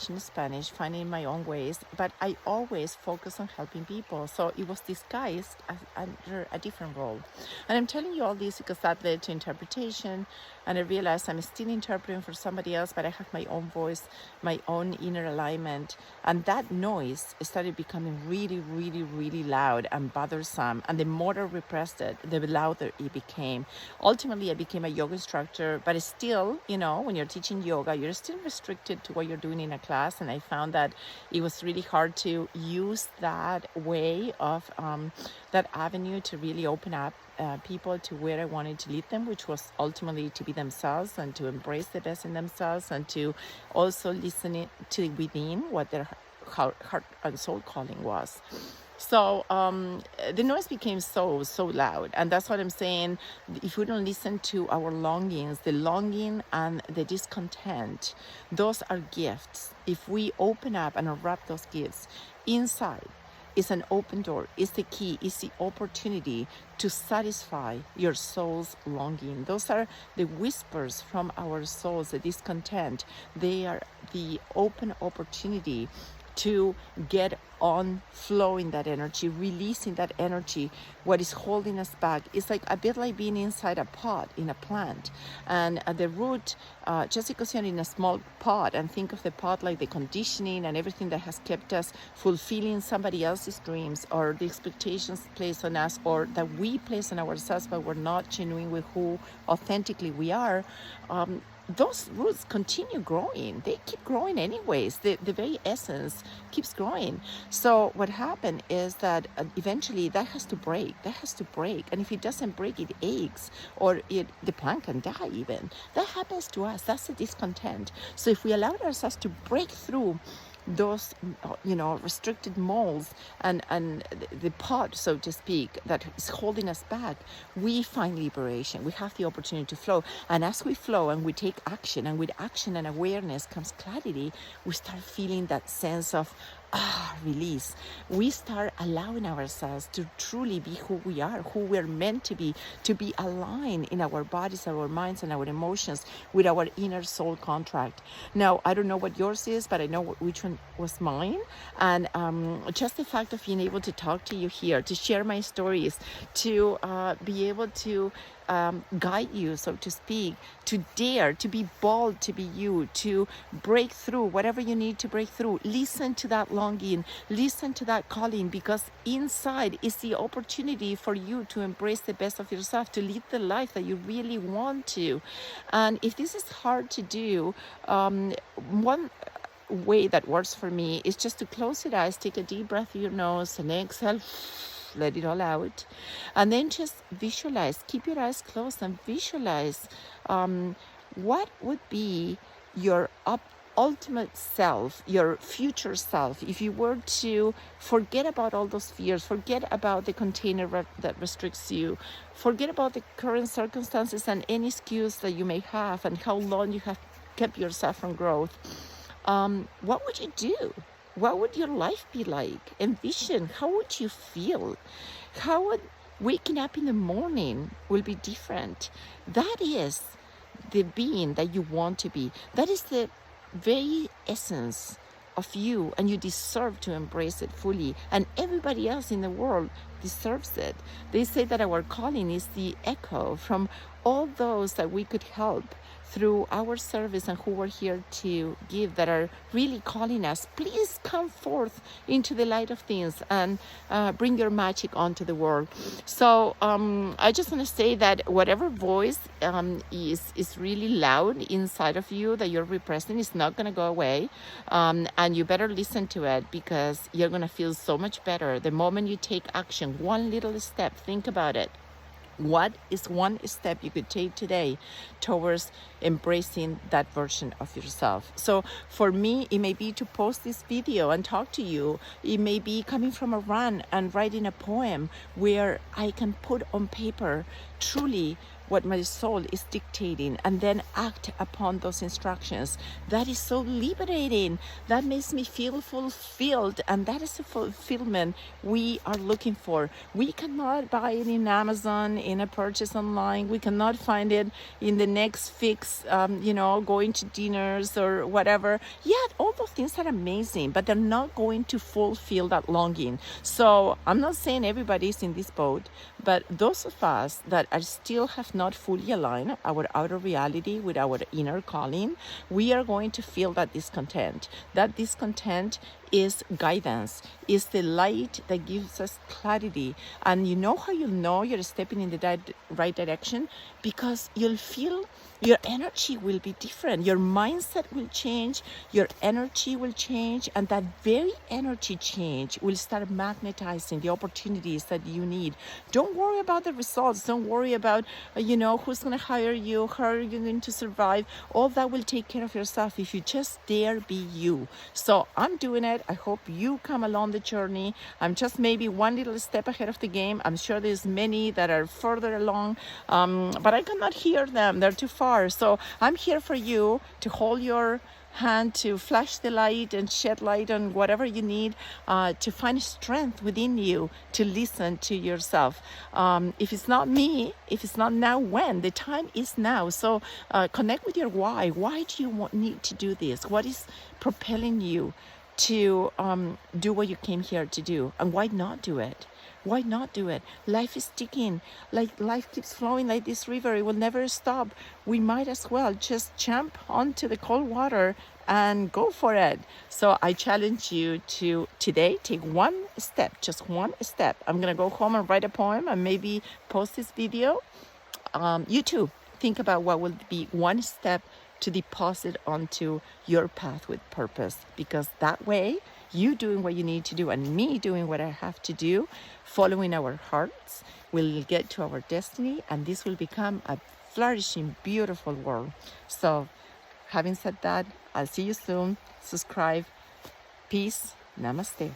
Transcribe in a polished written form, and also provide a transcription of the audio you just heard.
teaching Spanish, finding my own ways, but I always focus on helping people. So it was disguised as under a different role. And I'm telling you all this because that led to interpretation. And I realized I'm still interpreting for somebody else, but I have my own voice, my own inner alignment. And that noise started becoming really, really, really loud and bothersome. And the more I repressed it, the louder it became. Ultimately, I became a yoga instructor, but it's still, when you're teaching yoga, you're still restricted to what you're doing in a class. And I found that it was really hard to use that way of that avenue to really open up people to where I wanted to lead them, which was ultimately to be themselves and to embrace the best in themselves and to also listen to within what their heart and soul calling was. So the noise became so loud, and that's what I'm saying. If we don't listen to our longings, the longing and the discontent, those are gifts. If we open up and unwrap those gifts inside, is an open door, is the key, is the opportunity to satisfy your soul's longing. Those are the whispers from our souls, the discontent. They are the open opportunity to get on flowing that energy, releasing that energy. What is holding us back is like a bit like being inside a pot in a plant, and the root, just because you're in a small pot, and think of the pot like the conditioning and everything that has kept us fulfilling somebody else's dreams or the expectations placed on us or that we place on ourselves, but we're not genuine with who authentically we are. Those roots continue growing. They keep growing anyways. The very essence keeps growing. So what happened is that eventually that has to break. And if it doesn't break, it aches, or the plant can die even. That happens to us. That's the discontent. So if we allow ourselves to break through those restricted molds and the pot, so to speak, that is holding us back, we find liberation. We have the opportunity to flow, and as we flow and we take action, and with action and awareness comes clarity, we start feeling that sense of release. We start allowing ourselves to truly be who we are, who we're meant to be aligned in our bodies, our minds, and our emotions with our inner soul contract. Now, I don't know what yours is, but I know which one was mine. And just the fact of being able to talk to you here, to share my stories, to be able to guide you, so to speak, to dare, to be bold, to be you, to break through whatever you need to break through. Listen to that longing, listen to that calling, because inside is the opportunity for you to embrace the best of yourself, to live the life that you really want to. And if this is hard to do, one way that works for me is just to close your eyes, take a deep breath through your nose, and exhale. Let it all out, and then just visualize. Keep your eyes closed and visualize what would be your ultimate self, your future self, if you were to forget about all those fears, forget about the container that restricts you, forget about the current circumstances and any excuse that you may have and how long you have kept yourself from growth. What would you do? What would your life be like? Envision, how would you feel? How would waking up in the morning will be different? That is the being that you want to be. That is the very essence of you, and you deserve to embrace it fully. And everybody else in the world deserves it. They say that our calling is the echo from all those that we could help through our service and who we're here to give, that are really calling us. Please come forth into the light of things and bring your magic onto the world. So I just want to say that whatever voice is really loud inside of you that you're repressing is not going to go away, and you better listen to it, because you're going to feel so much better the moment you take action. One little step. Think about it. What is one step you could take today towards embracing that version of yourself? So for me, it may be to post this video and talk to you. It may be coming from a run and writing a poem where I can put on paper truly what my soul is dictating and then act upon those instructions. That is so liberating. That makes me feel fulfilled, and that is the fulfillment we are looking for. We cannot buy it in Amazon, in a purchase online. We cannot find it in the next fix, going to dinners or whatever. Yeah, all those things are amazing, but they're not going to fulfill that longing. So I'm not saying everybody's in this boat, but those of us that are still have not fully aligned our outer reality with our inner calling, we are going to feel that discontent. That discontent is guidance, is the light that gives us clarity. And you know how you'll know you're stepping in the right direction? Because you'll feel your energy will be different. Your mindset will change, your energy will change, and that very energy change will start magnetizing the opportunities that you need. Don't worry about the results. Don't worry about, who's going to hire you, how are you going to survive. All that will take care of yourself if you just dare be you. So I'm doing it. I hope you come along the journey. I'm just maybe one little step ahead of the game. I'm sure there's many that are further along, but I cannot hear them. They're too far. So I'm here for you to hold your hand, to flash the light and shed light on whatever you need, to find strength within you, to listen to yourself. If it's not me, if it's not now, when? The time is now. So connect with your why. Why do you need to do this? What is propelling you to do what you came here to do? And why not do it? Why not do it? Life is ticking. Like life keeps flowing like this river. It will never stop. We might as well just jump onto the cold water and go for it. So I challenge you to today take one step, just one step. I'm going to go home and write a poem and maybe post this video. You too, think about what will be one step to deposit onto your path with purpose, because that way you doing what you need to do and me doing what I have to do, following our hearts, will get to our destiny, and this will become a flourishing, beautiful world. So having said that, I'll see you soon. Subscribe. Peace. Namaste.